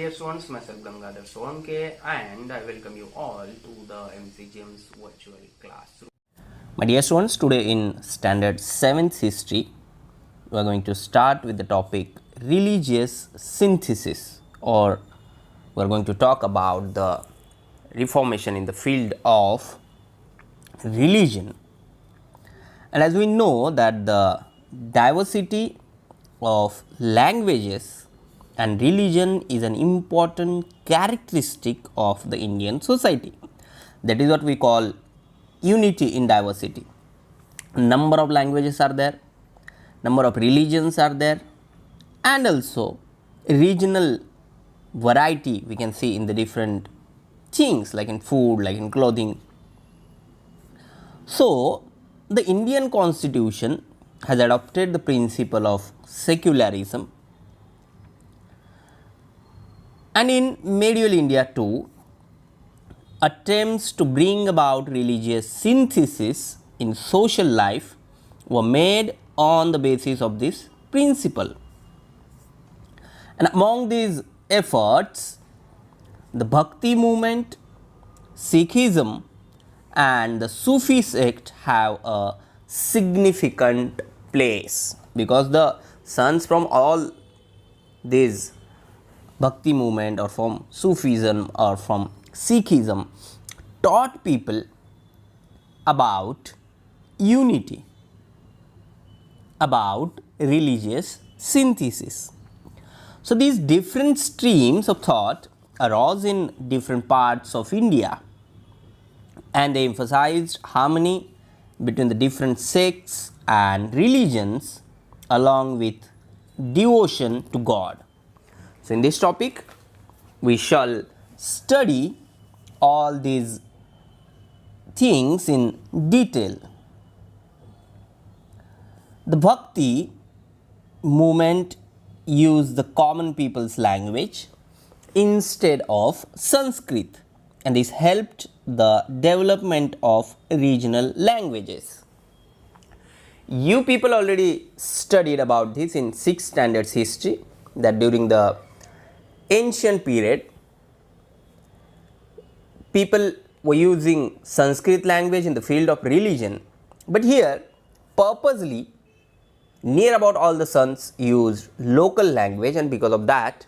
dear students, myself Gangadhar Solanke, and I welcome you all to the MCGM's virtual classroom. My dear students, today in Standard 7th History, we are going to start with the topic religious synthesis, or we are going to talk about the reformation in the field of religion. And as we know that the diversity of languages and religion is an important characteristic of the Indian society. That is what we call unity in diversity. Number of languages are there, number of religions are there, and also regional variety we can see in the different things like in food, like in clothing. So, the Indian constitution has adopted the principle of secularism, and in medieval India too, attempts to bring about religious synthesis in social life were made on the basis of this principle. And among these efforts, the Bhakti movement, Sikhism and the Sufi sect have a significant place, because the sons from all these Bhakti movement or from Sufism or from Sikhism taught people about unity, about religious synthesis. So, these different streams of thought arose in different parts of India, and they emphasized harmony between the different sects and religions along with devotion to God. So, in this topic we shall study all these things in detail. The Bhakti movement used the common people's language instead of Sanskrit, and this helped the development of regional languages. You people already studied about this in 6th standards history, that during the ancient period people were using Sanskrit language in the field of religion, but here purposely near about all the sons used local language, and because of that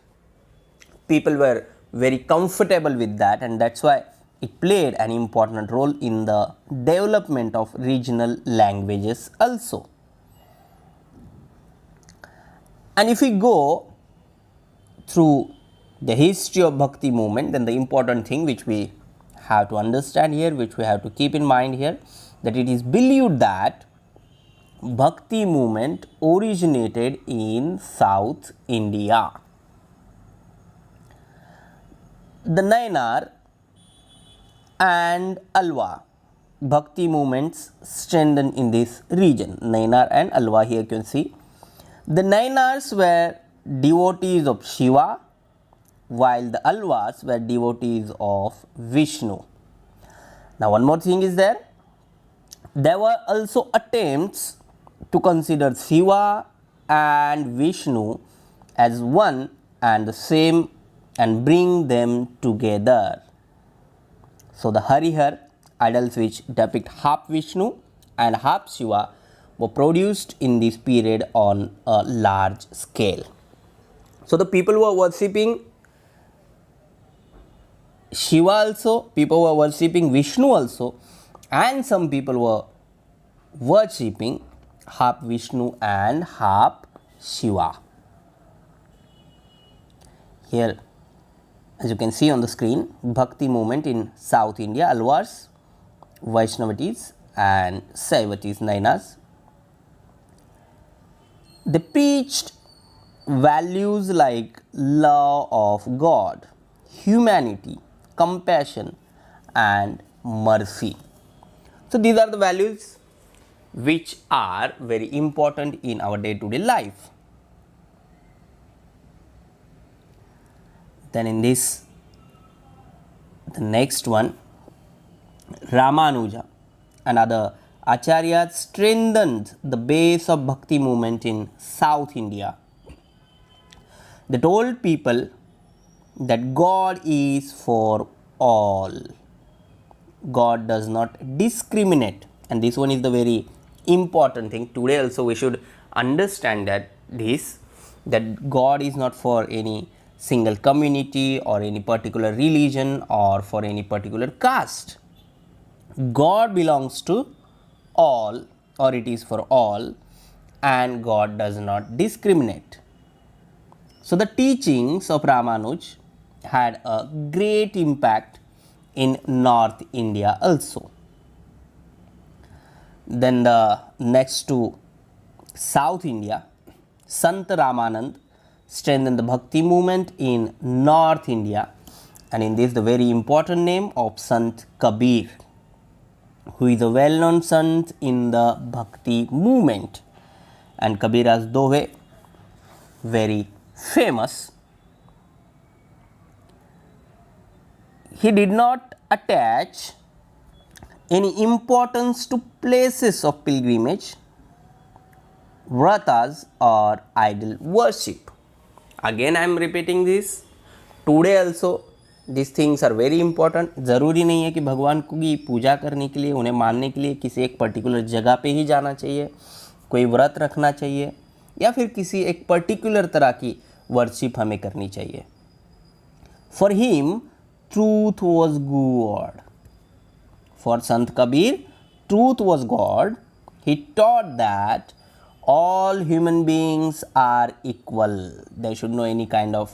people were very comfortable with that, and that is why it played an important role in the development of regional languages also. And if we go through the history of Bhakti movement, then the important thing which we have to understand here, which we have to keep in mind here, that it is believed that Bhakti movement originated in South India. The Nayanar and Alva Bhakti movements strengthened in this region. Nayanar and Alva, here you can see. The Nayanars were devotees of Shiva, while the Alvas were devotees of Vishnu. Now, one more thing is there. There were also attempts to consider Shiva and Vishnu as one and the same and bring them together. So, the Harihar idols which depict half Vishnu and half Shiva were produced in this period on a large scale. So, the people who were worshipping Shiva also, people were worshipping Vishnu also, and some people were worshipping half Vishnu and half Shiva. Here, as you can see on the screen, Bhakti movement in South India, Alvars, Vaishnavatis and Saivatis, Nayanas. They preached values like love of God, humanity, compassion and mercy. So, these are the values which are very important in our day-to-day life. Then in this, the next one, Ramanuja and other Acharyas strengthened the base of Bhakti movement in South India. They told people that God is for all. God does not discriminate, and this one is the very important thing. Today also we should understand that God is not for any single community or any particular religion or for any particular caste. God belongs to all, or it is for all, and God does not discriminate. So the teachings of Ramanuj had a great impact in North India also. Then the next to South India, Sant Ramanand strengthened the Bhakti movement in North India, and in this the very important name of Sant Kabir, who is a well-known sant in the Bhakti movement, and Kabira's Dohe very famous. He did not attach any importance to places of pilgrimage, vratas or idol worship. Again I am repeating this, today also these things are very important. ज़रूरी नहीं है कि भगवान की पूजा करने के लिए, उन्हें मानने के लिए किसी एक पर्टिकुलर जगह पे ही जाना चाहिए, कोई व्रत रखना चाहिए या फिर किसी एक पर्टिकुलर तरह की वर्शिप हमें करनी चाहिए. For him truth was God. For Sant Kabir truth was God. He taught that all human beings are equal. There should no any kind of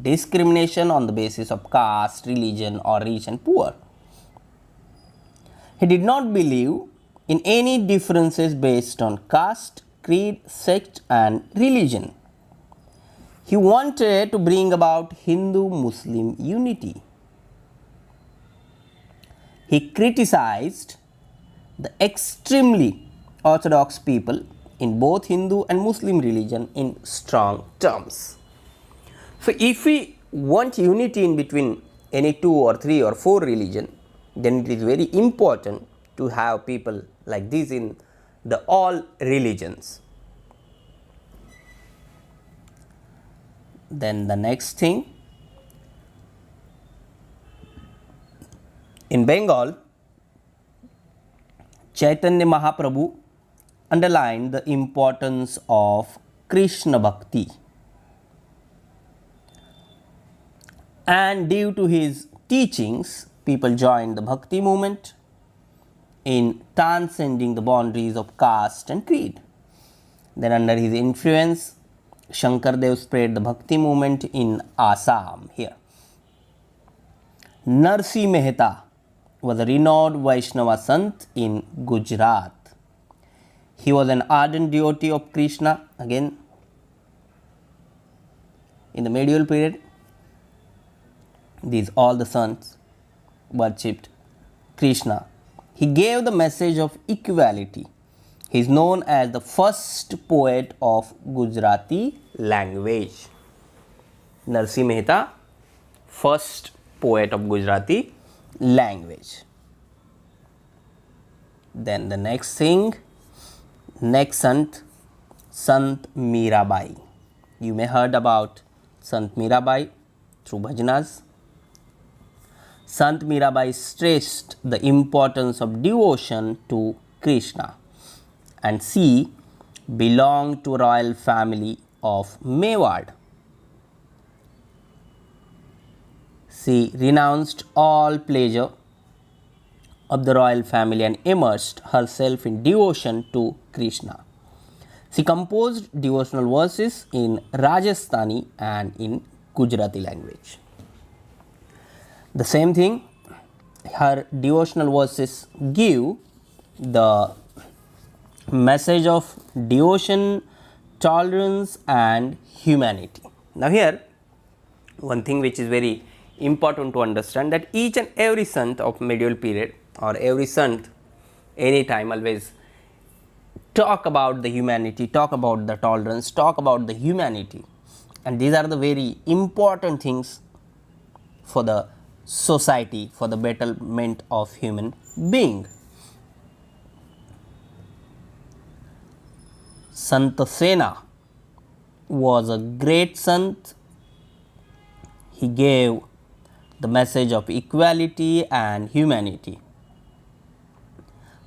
discrimination on the basis of caste, religion or rich and poor. He did not believe in any differences based on caste, creed, sect and religion. He wanted to bring about Hindu-Muslim unity. He criticized the extremely orthodox people in both Hindu and Muslim religion in strong terms. So if we want unity in between any 2 or 3 or 4 religion, then it is very important to have people like this in the all religions. Then the next thing, in Bengal, Chaitanya Mahaprabhu underlined the importance of Krishna Bhakti, and due to his teachings, people joined the Bhakti movement in transcending the boundaries of caste and creed. Then under his influence, Shankaradeva spread the Bhakti movement in Assam here. Narsi Mehta was a renowned Vaishnava Sant in Gujarat. He was an ardent devotee of Krishna. Again, in the medieval period, these all the sons worshipped Krishna. He gave the message of equality. He is known as the first poet of Gujarati language. Narsi Mehta, first poet of Gujarati language. Then the next thing, next sant, Sant Meerabai. You may heard about Sant Meerabai through bhajanas. Sant Meerabai stressed the importance of devotion to Krishna, and she belonged to royal family of Mewad. She renounced all pleasure of the royal family and immersed herself in devotion to Krishna. She composed devotional verses in Rajasthani and in Gujarati language. The same thing, her devotional verses give the message of devotion, tolerance and humanity. Now here, one thing which is very important to understand, that each and every sant of medieval period or every sant anytime always talk about the humanity, talk about the tolerance, talk about the humanity, and these are the very important things for the society, for the betterment of human being. Sant Sena was a great sant. he gave the message of equality and humanity.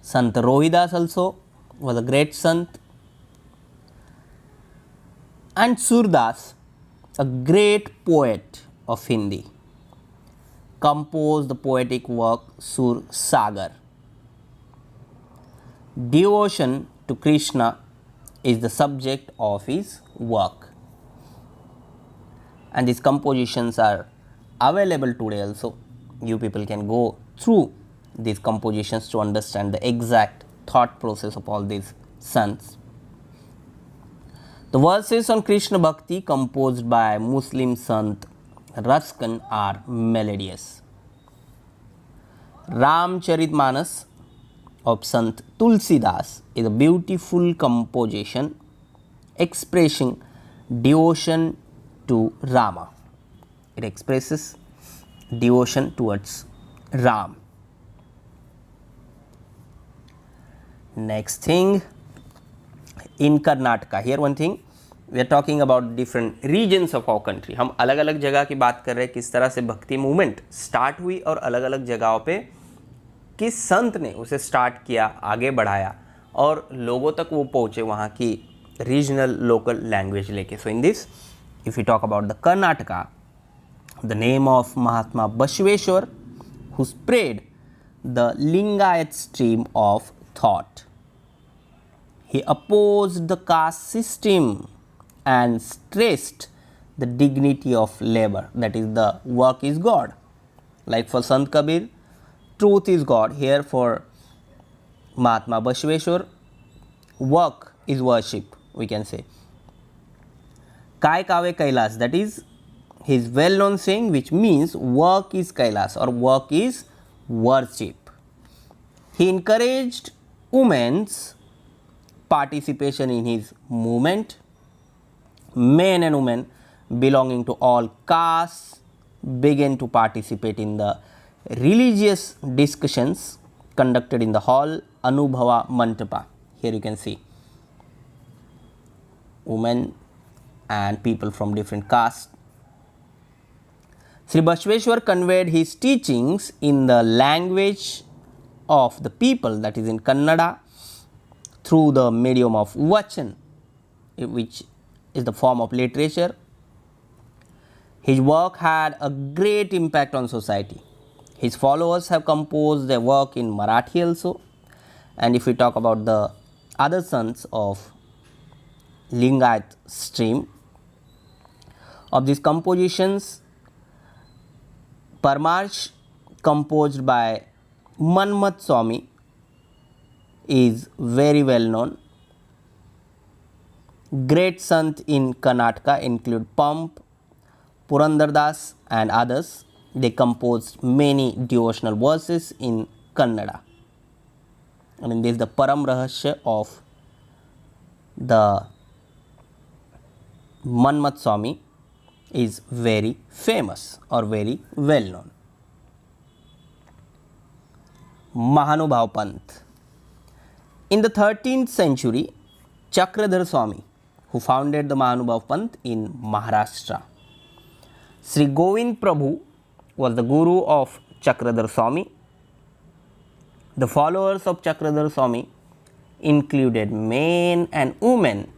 Sant Rohidas also was a great sant, and Surdas, a great poet of Hindi, composed the poetic work Sur Sagar. Devotion to Krishna is the subject of his work, and these compositions are available today also. You people can go through these compositions to understand the exact thought process of all these sants. The verses on Krishna Bhakti composed by Muslim Sant Raskan are melodious. Ramcharitmanas of Sant Tulsidas is a beautiful composition expressing devotion to Rama. It expresses devotion towards Ram. Next thing, in Karnataka, here one thing, we are talking about different regions of our country. हम अलग अलग जगह की बात कर रहे हैं, किस तरह से भक्ति मूवमेंट स्टार्ट हुई और अलग अलग जगहों पे किस संत ने उसे स्टार्ट किया, आगे बढ़ाया और लोगों तक वो पहुँचे वहाँ की रीजनल लोकल लैंग्वेज लेके. So in this if we talk about the Karnataka, the name of Mahatma Basaveshwar, who spread the Lingayat stream of thought. He opposed the caste system and stressed the dignity of labor, that is, the work is God. Like for Sant Kabir, truth is God. Here for Mahatma Basaveshwar, work is worship, we can say. Kai Kave Kailas, that is his well known saying, which means work is Kailas or work is worship. He encouraged women's participation in his movement. Men and women belonging to all castes began to participate in the religious discussions conducted in the hall Anubhava Mantapa. Here you can see women and people from different castes. Sri Basaveshwar conveyed his teachings in the language of the people, that is in Kannada, through the medium of Vachan, which is the form of literature. His work had a great impact on society. His followers have composed their work in Marathi also. And if we talk about the other sons of Lingayat stream, of these compositions, Parmarsh, composed by Manmat Swami, is very well known. Great sant in Karnataka include Pump, Purandardas and others. They composed many devotional verses in Kannada. I mean, this is the Param Rahasya of the Manmat Swami is very famous or very well known. Mahanubhav Panth. In the 13th century, Chakradhar Swami, who founded the Mahanubhav Panth in Maharashtra. Sri Govind Prabhu was the guru of Chakradhar Swami. The followers of Chakradhar Swami included men and women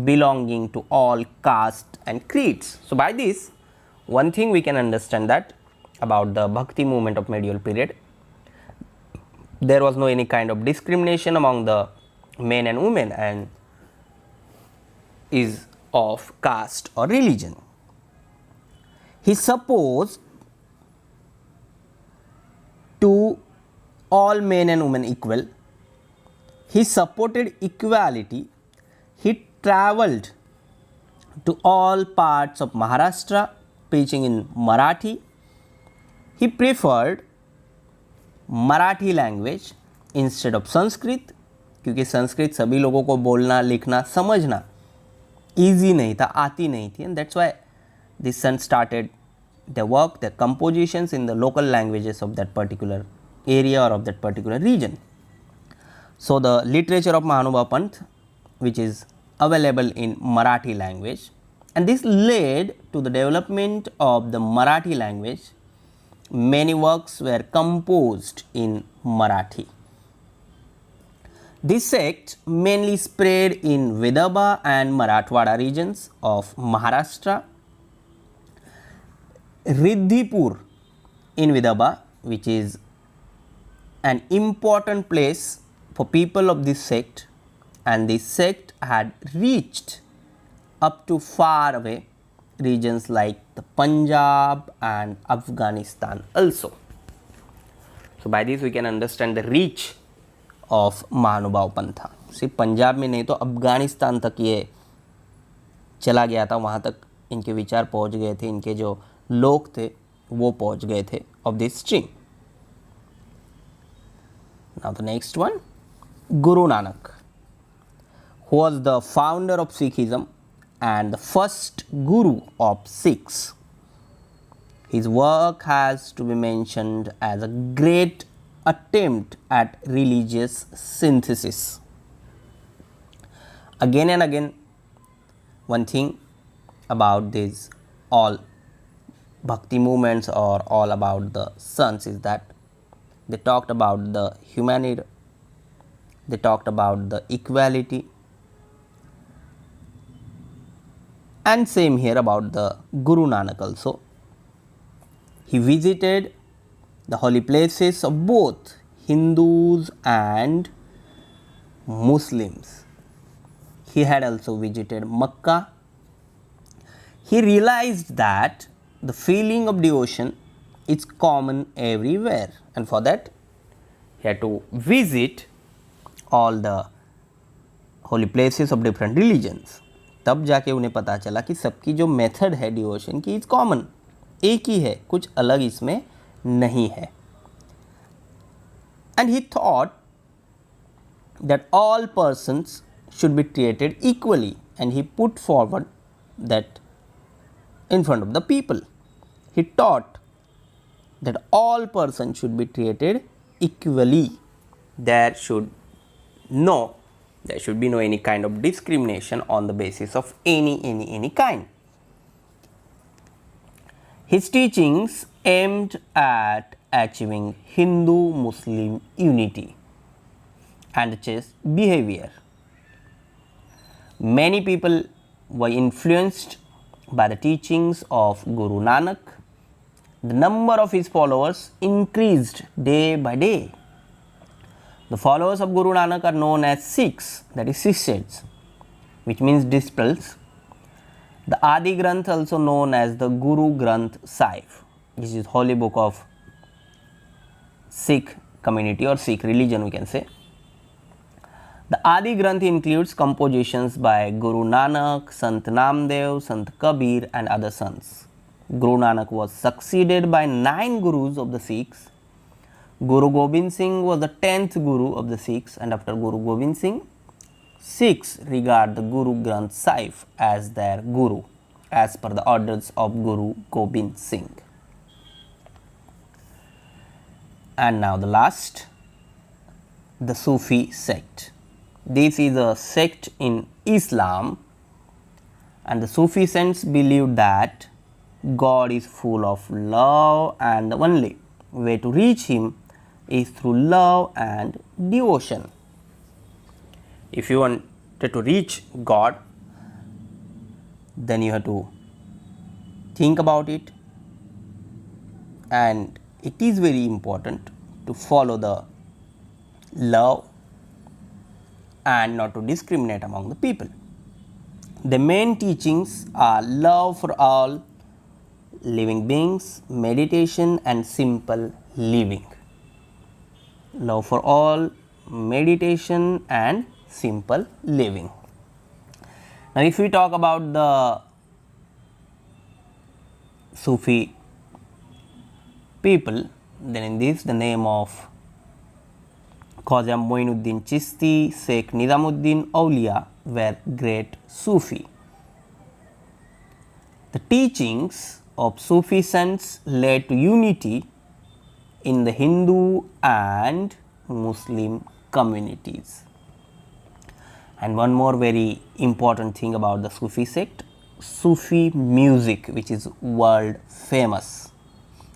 belonging to all castes and creeds. So, by this, one thing we can understand that about the Bhakti movement of medieval period, there was no any kind of discrimination among the men and women and is of caste or religion. He supposed to all men and women equal. He supported equality. He travelled to all parts of Maharashtra preaching in Marathi. He preferred Marathi language instead of Sanskrit, क्योंकि संस्कृत सभी लोगों को बोलना लिखना समझना easy नहीं था, आती नहीं थी. And that's why this son started the work, the compositions in the local languages of that particular area or of that particular region. So, the literature of Mahanubhav Panth, which is available in Marathi language, and this led to the development of the Marathi language. Many works were composed in Marathi. This sect mainly spread in Vidarbha and Marathwada regions of Maharashtra. Riddhipur in Vidarbha, which is an important place for people of this sect, and this sect had reached up to far away regions like the Punjab and Afghanistan also. So, by this we can understand the reach of महानुभाव पंथा. सिर्फ पंजाब में नहीं तो अफ़गानिस्तान तक ये चला गया था, वहाँ तक इनके विचार पहुँच गए थे, इनके जो लोग थे वो पहुँच गए थे of this stream. Now the next one, Guru Nanak, who was the founder of Sikhism and the first Guru of Sikhs. His work has to be mentioned as a great attempt at religious synthesis. Again and again, one thing about these all bhakti movements or all about the sons is that they talked about the humanity, they talked about the equality, and same here about the Guru Nanak also. He visited the holy places of both Hindus and Muslims. He had also visited Makkah. He realized that the feeling of devotion is common everywhere, and for that he had to visit all the holy places of different religions. तब जाके उन्हें पता चला कि सबकी जो method है devotion की इज कॉमन, एक ही है, कुछ अलग इसमें नहीं है. And he thought that all persons should be treated equally, and he put forward that in front of the people. He taught that all persons should be treated equally. There should be no any kind of discrimination on the basis of any kind. His teachings aimed at achieving Hindu-Muslim unity and just behavior. Many people were influenced by the teachings of Guru Nanak. The number of his followers increased day by day. The followers of Guru Nanak are known as Sikhs, that is Sishyas, which means disciples. The Adi Granth, also known as the Guru Granth Sahib, which is holy book of Sikh community or Sikh religion, we can say. The Adi Granth includes compositions by Guru Nanak, Sant Namdev, Sant Kabir and other sons. Guru Nanak was succeeded by 9 Gurus of the Sikhs. Guru Gobind Singh was the 10th Guru of the Sikhs, and after Guru Gobind Singh, Sikhs regard the Guru Granth Sahib as their Guru as per the orders of Guru Gobind Singh. And now the last, the Sufi sect. This is a sect in Islam, and the Sufi saints believe that God is full of love and the only way to reach Him is through love and devotion. If you wanted to reach God, then you have to think about it, and it is very important to follow the love and not to discriminate among the people. The main teachings are love for all living beings, meditation and simple living. Love for all, meditation and simple living. Now, if we talk about the Sufi people, then in this the name of Khwaja Moinuddin Chishti, Sheikh Nizamuddin Aulia were great Sufi. The teachings of Sufi saints led to unity in the Hindu and Muslim communities. And one more very important thing about the Sufi sect, Sufi music, which is world famous,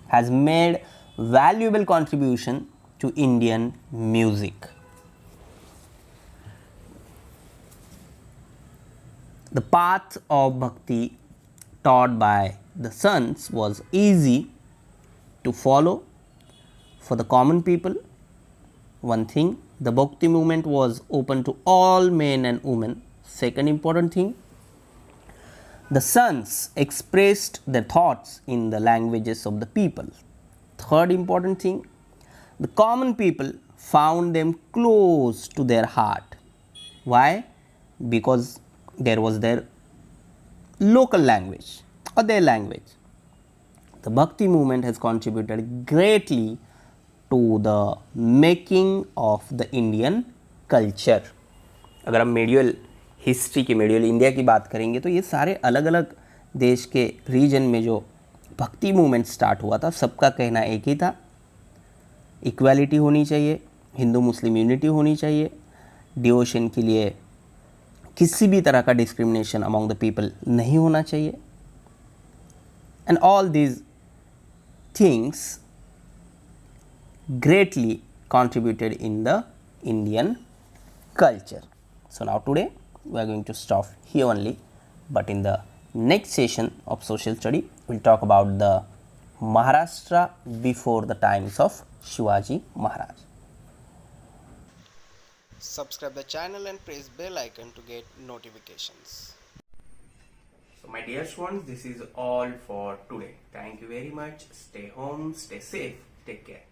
has made valuable contribution to Indian music. The path of bhakti taught by the sons was easy to follow for the common people. One thing, the bhakti movement was open to all men and women. Second important thing, the sons expressed their thoughts in the languages of the people. Third important thing, the common people found them close to their heart. Why? Because there was their local language or their language. The Bhakti movement has contributed greatly to the making of the Indian culture. अगर हम medial history की, medial India की बात करेंगे तो ये सारे अलग अलग देश के रीजन में जो भक्ति मूवमेंट स्टार्ट हुआ था, सबका कहना एक ही था, इक्वालिटी होनी चाहिए, हिंदू मुस्लिम यूनिटी होनी चाहिए, डिवोशन के लिए किसी भी तरह का डिस्क्रिमिनेशन अमॉन्ग द पीपल नहीं होना चाहिए. And all these things greatly contributed in the Indian culture. So, now today we are going to stop here only, but in the next session of social study we will talk about the Maharashtra before the times of Shivaji Maharaj. Subscribe the channel and press bell icon to get notifications. So my dear ones, this is all for today. Thank you very much. Stay home, stay safe, take care.